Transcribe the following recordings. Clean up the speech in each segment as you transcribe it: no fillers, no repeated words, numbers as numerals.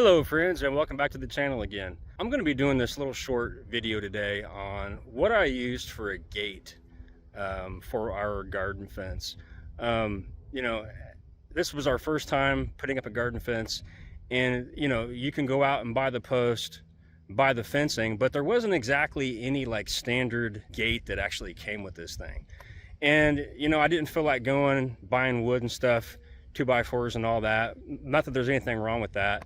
Hello friends, and welcome back to the channel again. I'm going to be doing this little short video today on what I used for a gate for our garden fence. You know, this was our first time putting up a garden fence, and you can go out and buy the post, buy the fencing, but there wasn't exactly any like standard gate that actually came with this thing. And I didn't feel like buying wood and stuff, 2x4s and all that. Not that there's anything wrong with that.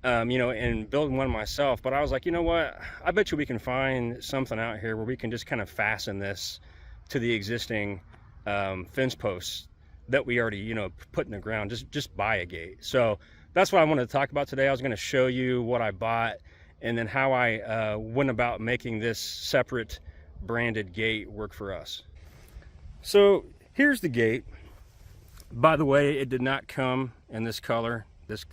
And building one myself, but I was like, you know what, I bet you we can find something out here where we can just kind of fasten this to the existing fence posts that we already put in the ground. Just buy a gate. So that's what I wanted to talk about today. I was going to show you what I bought and then how I went about making this separate branded gate work for us. So here's the gate. By the way, it did not come in this color, this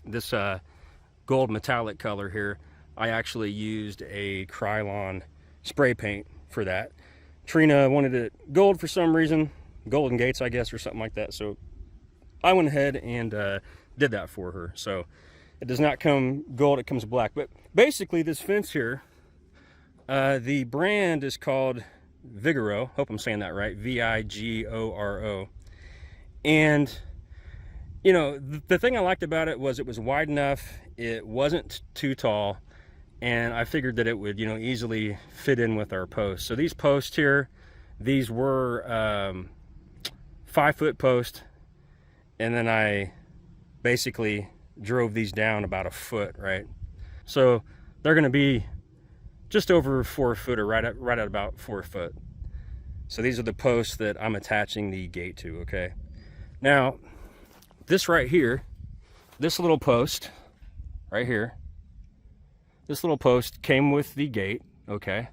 gold metallic color here. I actually used a Krylon spray paint for that. Trina wanted it gold for some reason, golden gates I guess, or something like that, so I went ahead and did that for her. So it does not come gold, it comes black. But basically this fence here, the brand is called Vigoro. Hope I'm saying that right, Vigoro. And the thing I liked about it was it was wide enough, it wasn't too tall, and I figured that it would easily fit in with our posts. So these posts here, these were 5-foot post, and then I basically drove these down about a foot, right? So they're going to be just over 4 foot, or right at about 4 foot. So these are the posts that I'm attaching the gate to. Okay, now this right here, this little post right here, this little post came with the gate. Okay,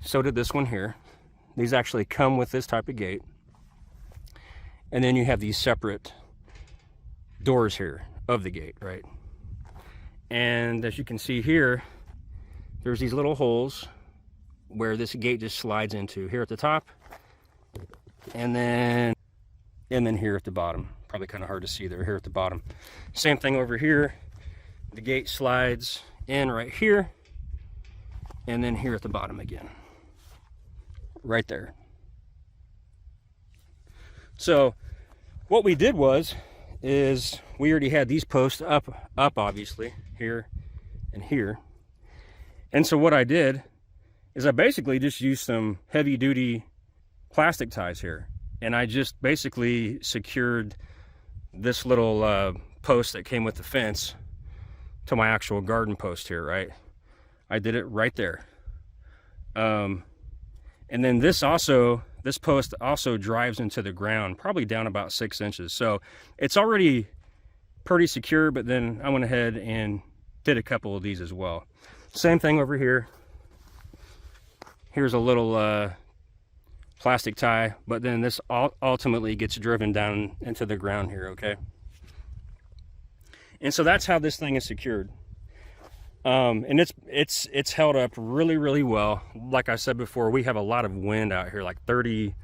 so did this one here. These actually come with this type of gate, and then you have these separate doors here of the gate, right? And as you can see here, there's these little holes where this gate just slides into, here at the top, and then here at the bottom. Probably kind of hard to see there, here at the bottom. Same thing over here. The gate slides in right here, and then here at the bottom again, right there. So what we did is we already had these posts up obviously, here and here. And so what I did is I basically just used some heavy duty plastic ties here, and I just basically secured this little post that came with the fence to my actual garden post here, right? I did it right there. And then this post also drives into the ground, probably down about 6 inches. So it's already pretty secure, but then I went ahead and did a couple of these as well. Same thing over here. Here's a little plastic tie, but then this ultimately gets driven down into the ground here. Okay, and so that's how this thing is secured. And it's held up really well. Like I said before, we have a lot of wind out here, like 30-40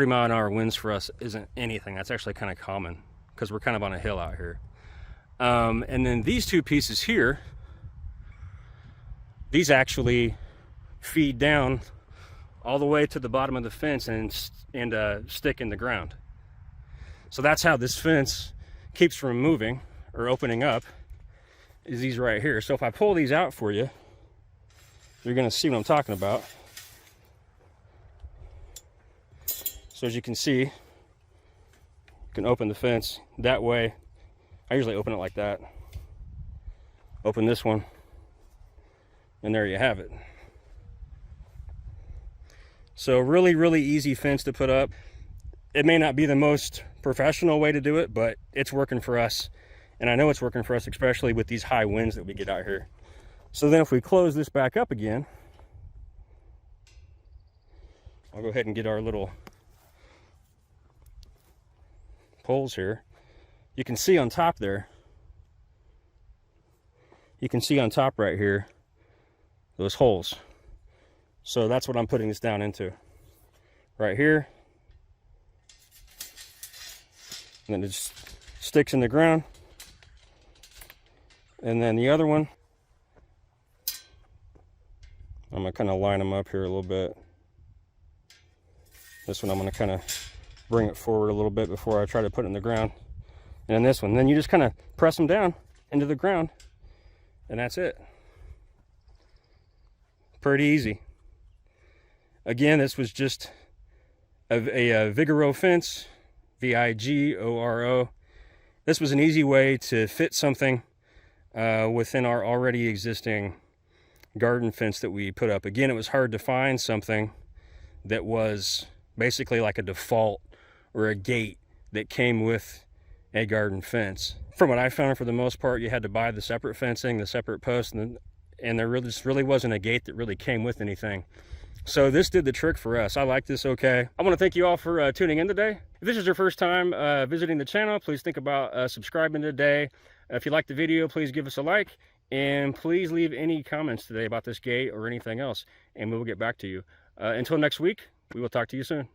mile an hour winds for us isn't anything. That's actually kind of common because we're kind of on a hill out here. And then these two pieces here, these actually feed down all the way to the bottom of the fence and stick in the ground. So that's how this fence keeps from moving or opening up, is these right here. So if I pull these out for you, you're going to see what I'm talking about. So as you can see, you can open the fence that way. I usually open it like that. Open this one, and there you have it. So really easy fence to put up. It may not be the most professional way to do it, but it's working for us. And I know it's working for us, especially with these high winds that we get out here. So then if we close this back up again, I'll go ahead and get our little poles here. You can see on top there, you can see on top right here, those holes. So that's what I'm putting this down into, right here. And then it just sticks in the ground. And then the other one, I'm going to kind of line them up here a little bit. This one I'm going to kind of bring it forward a little bit before I try to put it in the ground. And then this one, then you just kind of press them down into the ground, and that's it. Pretty easy. Again, this was just a Vigoro fence, Vigoro. This was an easy way to fit something within our already existing garden fence that we put up. Again, it was hard to find something that was basically like a default or a gate that came with a garden fence. From what I found, for the most part, you had to buy the separate fencing, the separate posts, and there really wasn't a gate that really came with anything. So this did the trick for us. I like this okay. I want to thank you all for tuning in today. If this is your first time visiting the channel, please think about subscribing today. If you liked the video, please give us a like, and please leave any comments today about this gate or anything else, and we will get back to you. Until next week, we will talk to you soon.